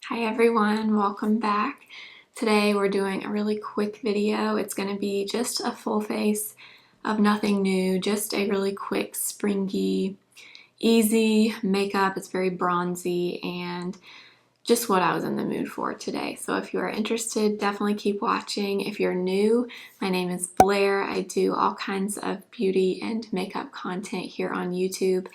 Hi everyone, welcome back. Today we're doing a really quick video. It's going to be just a full face of nothing new, just a really quick, springy, easy makeup. It's very bronzy and just what I was in the mood for today. So if you are interested, definitely keep watching. If you're new, my name is Blair. I do all kinds of beauty and makeup content here on YouTube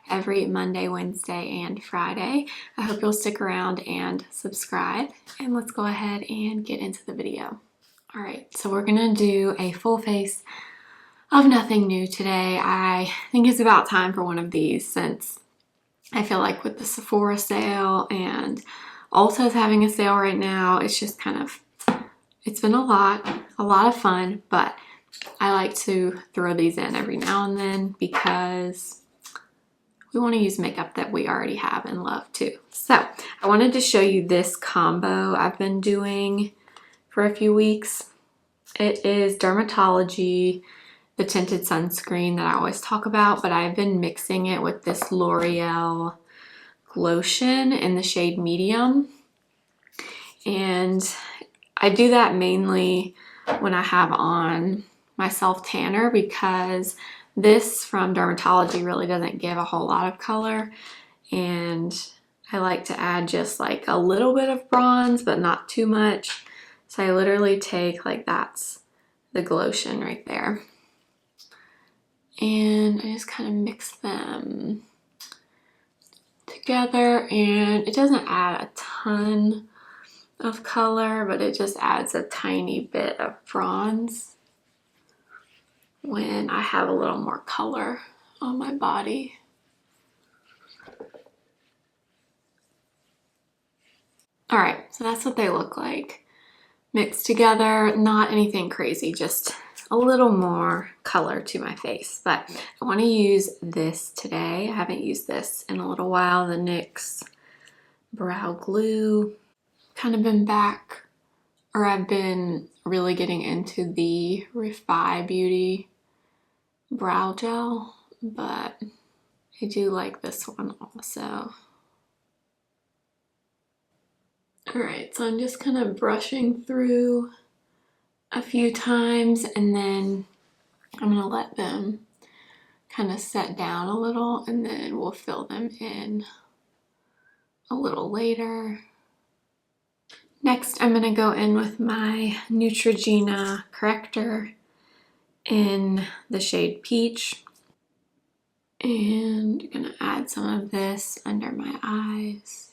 every Monday, Wednesday, and Friday. I hope you'll stick around and subscribe, and let's go ahead and get into the video. All right, so we're gonna do a full face of nothing new today. I think it's about time for one of these since I feel like with the Sephora sale and Ulta's having a sale right now, it's just kind of, it's been a lot of fun, but I like to throw these in every now and then because we want to use makeup that we already have and love too. So I wanted to show you this combo I've been doing for a few weeks. It is Dermatology, the tinted sunscreen that I always talk about, but I've been mixing it with this L'Oreal Glotion in the shade Medium. And I do that mainly when I have on my self tanner because this from Dermatology really doesn't give a whole lot of color, and I like to add just like a little bit of bronze but not too much. So I literally take, like, that's the Glotion right there, and I just kind of mix them together, and it doesn't add a ton of color, but it just adds a tiny bit of bronze when I have a little more color on my body. All right, so that's what they look like mixed together. Not anything crazy, just a little more color to my face. But I want to use this today. I haven't used this in a little while, the NYX Brow Glue. Kind of been back, or I've been really getting into the Refi Beauty brow gel, but I do like this one also. All right, so I'm just kind of brushing through a few times, and then I'm gonna let them kind of set down a little, and then we'll fill them in a little later. Next, I'm gonna go in with my Neutrogena corrector in the shade Peach, and I'm gonna add some of this under my eyes.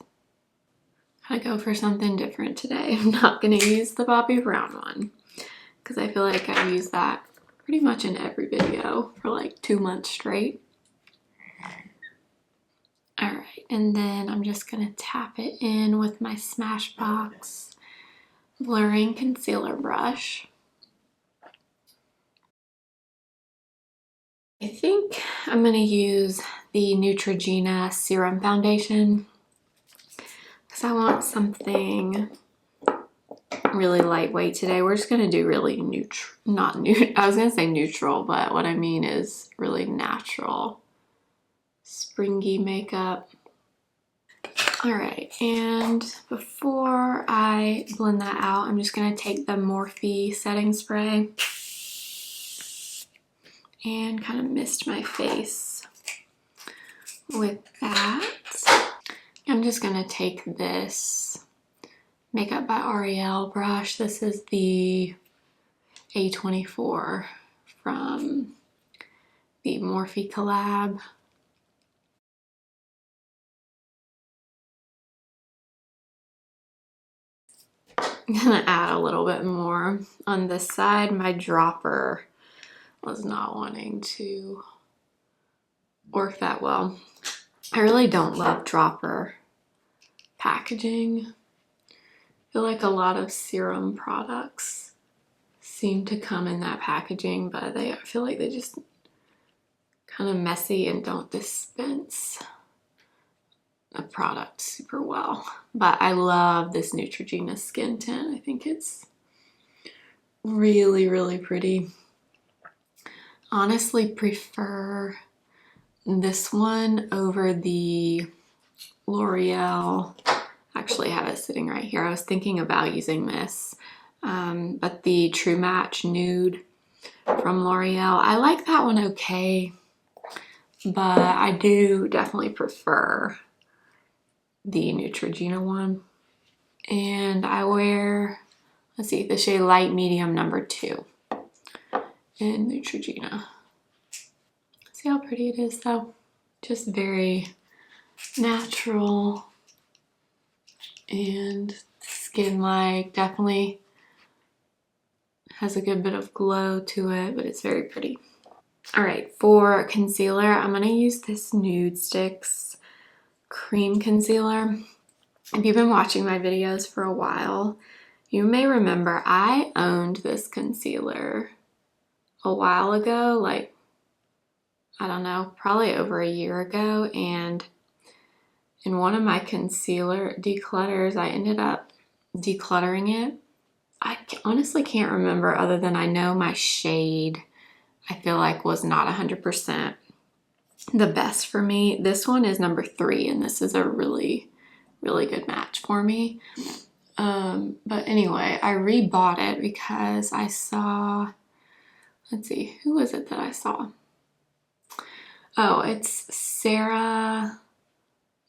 I go for something different today. I'm not gonna use the Bobbi Brown one because I feel like I've used that pretty much in every video for like 2 months straight. All right, and then I'm just gonna tap it in with my Smashbox blurring concealer brush. I think I'm gonna use the Neutrogena Serum Foundation because I want something really lightweight today. We're just gonna do really I was gonna say neutral, but what I mean is really natural, springy makeup. All right, and before I blend that out, I'm just gonna take the Morphe setting spray and kind of mist my face with that. I'm just gonna take this Makeup by Ariel brush. This is the A24 from the Morphe collab. I'm gonna add a little bit more on this side. My dropper was not wanting to work that well. I really don't love dropper packaging. I feel like a lot of serum products seem to come in that packaging, but I feel like they just kind of messy and don't dispense the product super well. But I love this Neutrogena skin tint. I think it's really, really pretty. Honestly prefer this one over the L'Oreal Actually have it sitting right here. I was thinking about using this, but the True Match Nude from L'Oreal, I like that one okay, but I do definitely prefer the Neutrogena one. And I wear, let's see, the shade Light Medium number 2 in Neutrogena. See how pretty it is though? Just very natural and skin-like. Definitely has a good bit of glow to it, but it's very pretty. All right, for concealer, I'm gonna use this Nudestix cream concealer. If you've been watching my videos for a while, you may remember I owned this concealer a while ago, like, I don't know, probably over a year ago, and in one of my concealer declutters, I ended up decluttering it. I honestly can't remember, other than I know my shade, I feel like, was not 100% the best for me. This one is number 3, and this is a really, really good match for me. But anyway, I rebought it because I saw, let's see, who was it that I saw? Oh, it's Sarah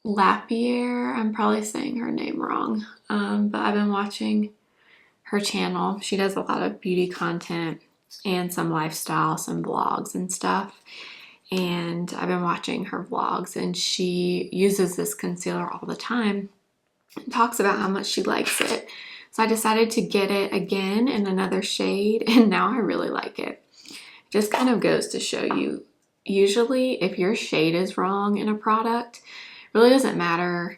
Lapierre. I'm probably saying her name wrong, but I've been watching her channel. She does a lot of beauty content and some lifestyle, some vlogs and stuff. And I've been watching her vlogs, and she uses this concealer all the time and talks about how much she likes it. So I decided to get it again in another shade, and now I really like it. It just kind of goes to show you, usually if your shade is wrong in a product, it really doesn't matter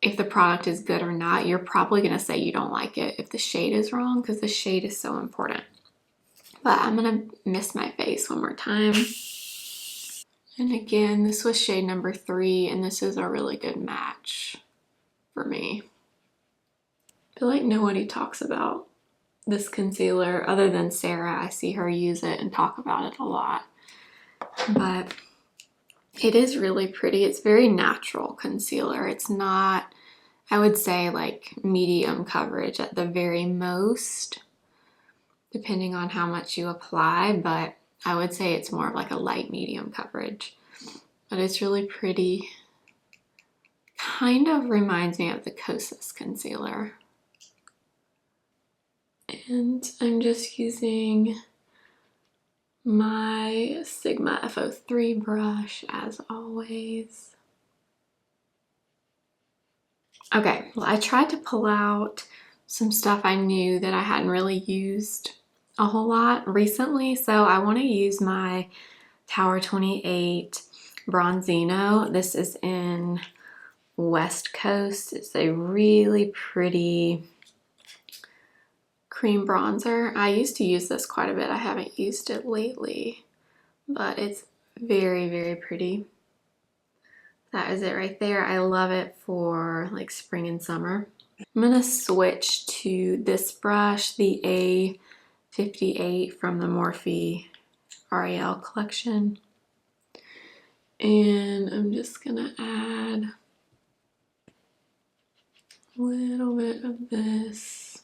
if the product is good or not. You're probably going to say you don't like it if the shade is wrong, because the shade is so important. But I'm going to mist my face one more time. And again, this was shade number 3, and this is a really good match for me. I feel like nobody talks about this concealer other than Sarah. I see her use it and talk about it a lot. But it is really pretty. It's very natural concealer. It's not, I would say, like medium coverage at the very most, depending on how much you apply, but I would say it's more of like a light medium coverage. But it's really pretty. Kind of reminds me of the Kosas concealer. And I'm just using my Sigma F03 brush as always. Okay, well, I tried to pull out some stuff I knew that I hadn't really used a whole lot recently, so I want to use my Tower 28 Bronzino. This is in West Coast. It's a really pretty cream bronzer. I used to use this quite a bit. I haven't used it lately, but it's very, very pretty. That is it right there. I love it for like spring and summer. I'm gonna switch to this brush, the A58 from the Morphe REL collection. And I'm just gonna add a little bit of this.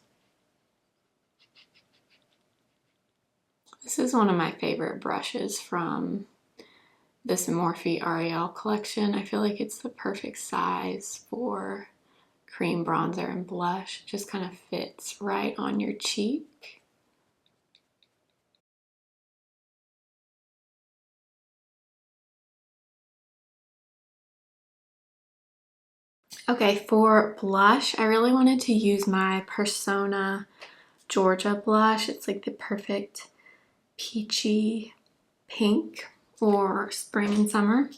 This is one of my favorite brushes from this Morphe REL collection. I feel like it's the perfect size for cream bronzer and blush. It just kind of fits right on your cheek. Okay, for blush, I really wanted to use my Persona Georgia blush. It's like the perfect peachy pink for spring and summer.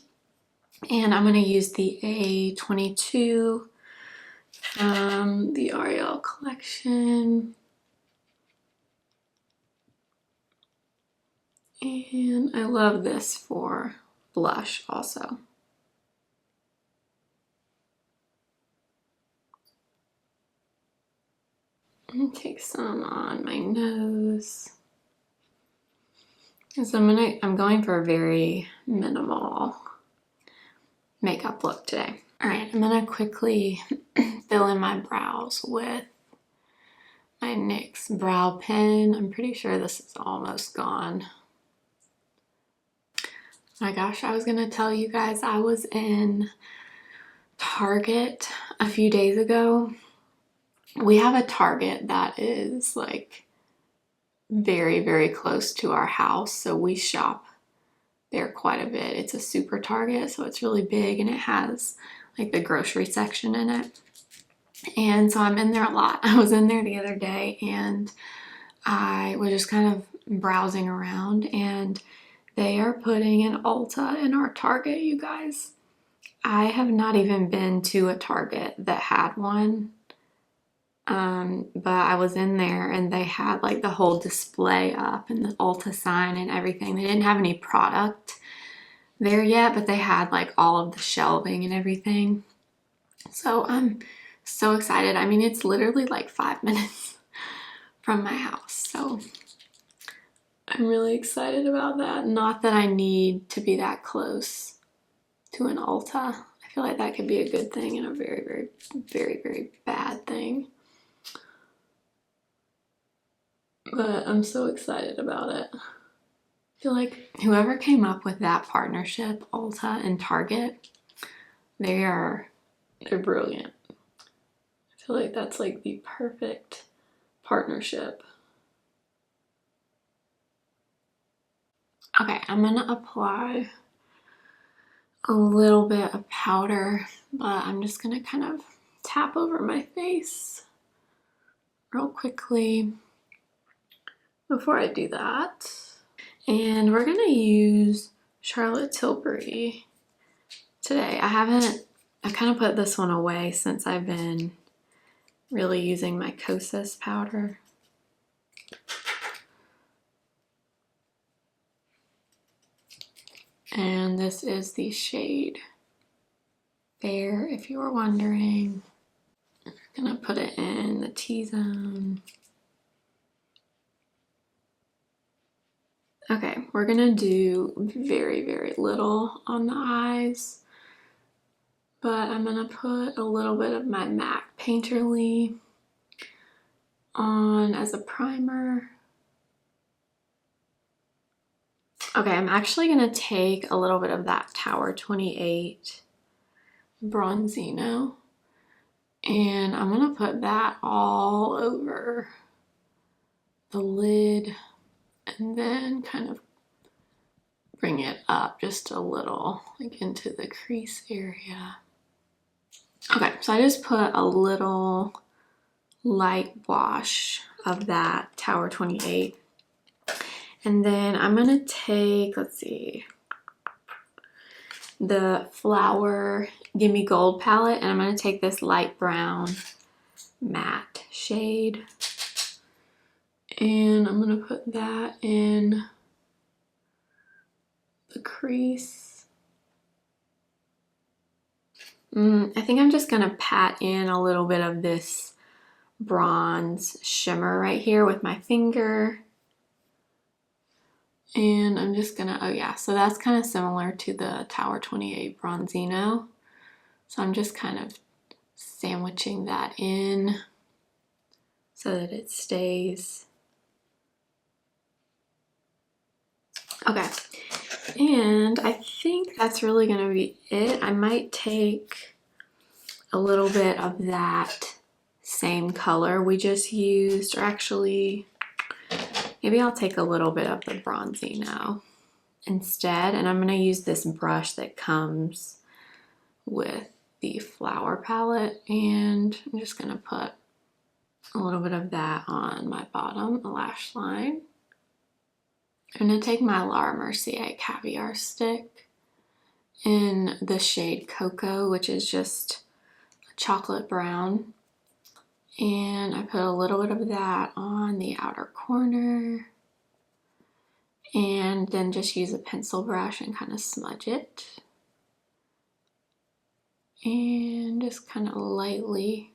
And I'm going to use the A22 from the REL collection. And I love this for blush also. I'm gonna take some on my nose. So I'm going for a very minimal makeup look today. All right, I'm gonna quickly fill in my brows with my NYX brow pen. I'm pretty sure this is almost gone. My gosh, I was gonna tell you guys, I was in Target a few days ago. We have a Target that is like very, very close to our house, so we shop there quite a bit. It's a super Target, so it's really big and it has like the grocery section in it. And so I'm in there a lot. I was in there the other day and I was just kind of browsing around, and they are putting an Ulta in our Target, you guys. I have not even been to a Target that had one. But I was in there and they had like the whole display up and the Ulta sign and everything. They didn't have any product there yet, but they had like all of the shelving and everything. So I'm so excited. I mean, it's literally like 5 minutes from my house. So I'm really excited about that. Not that I need to be that close to an Ulta. I feel like that could be a good thing and a very, very, very, very bad thing. But I'm so excited about it. I feel like whoever came up with that partnership, Ulta and Target, they're brilliant. I feel like that's like the perfect partnership. Okay, I'm gonna apply a little bit of powder, but I'm just gonna kind of tap over my face real quickly before I do that. And we're gonna use Charlotte Tilbury today. I kind of put this one away since I've been really using my Kosas powder. And this is the shade Fair, if you were wondering. I'm gonna put it in the T-zone. Okay, we're gonna do very, very little on the eyes, but I'm gonna put a little bit of my MAC Painterly on as a primer. Okay, I'm actually gonna take a little bit of that Tower 28 Bronzino, and I'm gonna put that all over the lid and then kind of bring it up just a little, like into the crease area. Okay, so I just put a little light wash of that Tower 28. And then I'm gonna take, let's see, the Flower Gimme Gold palette, and I'm gonna take this light brown matte shade. And I'm gonna put that in the crease. I think I'm just gonna pat in a little bit of this bronze shimmer right here with my finger. And I'm just gonna, oh yeah, so that's kind of similar to the Tower 28 Bronzino. So I'm just kind of sandwiching that in so that it stays. Okay, and I think that's really gonna be it. I might take a little bit of that same color we just used, or actually, maybe I'll take a little bit of the Bronzino instead, and I'm gonna use this brush that comes with the Flower palette, and I'm just gonna put a little bit of that on my bottom lash line. I'm gonna take my Laura Mercier Caviar Stick in the shade Cocoa, which is just a chocolate brown. And I put a little bit of that on the outer corner. And then just use a pencil brush and kind of smudge it. And just kind of lightly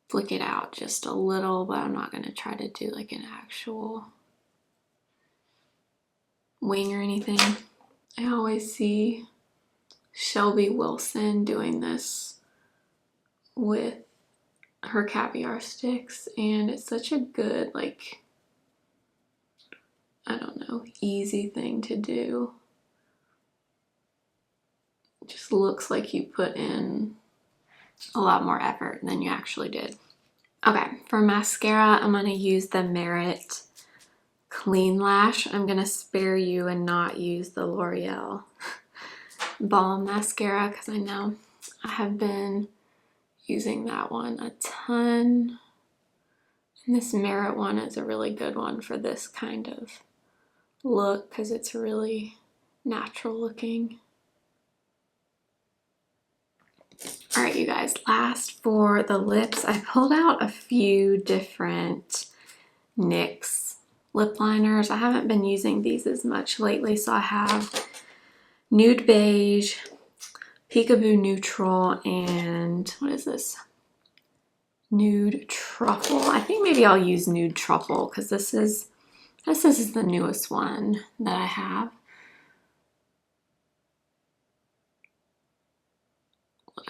flick it out just a little, but I'm not going to try to do like an actual wing or anything. I always see Shelby Wilson doing this with her caviar sticks, and it's such a good, like, I don't know, easy thing to do. It just looks like you put in a lot more effort than you actually did. Okay, for mascara, I'm going to use the Merit Clean Lash. I'm going to spare you and not use the L'Oreal Balm mascara because I know I have been using that one a ton. And this Merit one is a really good one for this kind of look because it's really natural looking. All right, you guys, last for the lips, I pulled out a few different NYX lip liners. I haven't been using these as much lately, so I have Nude Beige, Peekaboo Neutral, and what is this? Nude Truffle. I think maybe I'll use Nude Truffle because this is the newest one that I have.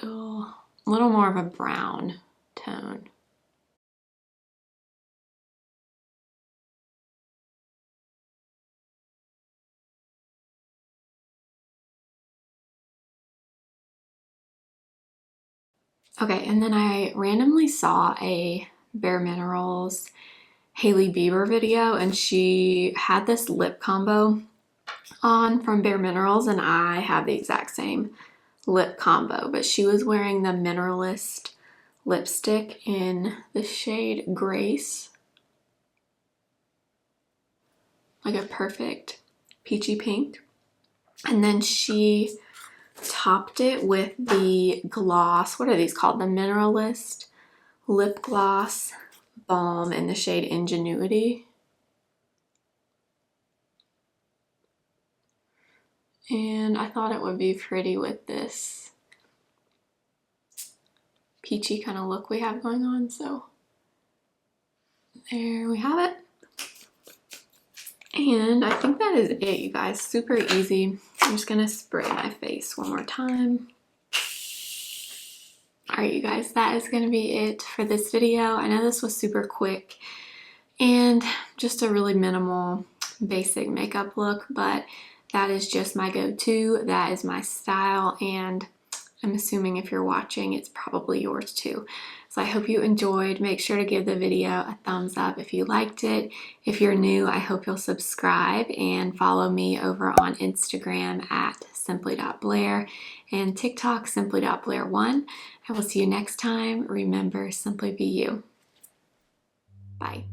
A little more of a brown tone. Okay, and then I randomly saw a Bare Minerals Hailey Bieber video, and she had this lip combo on from Bare Minerals, and I have the exact same lip combo, but she was wearing the Mineralist lipstick in the shade Grace. Like a perfect peachy pink. And then she topped it with the gloss. What are these called? The Mineralist Lip Gloss Balm in the shade Ingenuity. And I thought it would be pretty with this peachy kind of look we have going on. So there we have it. And I think that is it, you guys. Super easy. I'm just gonna spray my face one more time. All right, you guys, that is gonna be it for this video. I know this was super quick and just a really minimal, basic makeup look, but that is just my go-to. That is my style, and I'm assuming if you're watching, it's probably yours too. So I hope you enjoyed. Make sure to give the video a thumbs up if you liked it. If you're new, I hope you'll subscribe and follow me over on Instagram at simply.blair and TikTok simply.blair1. I will see you next time. Remember, simply be you. Bye.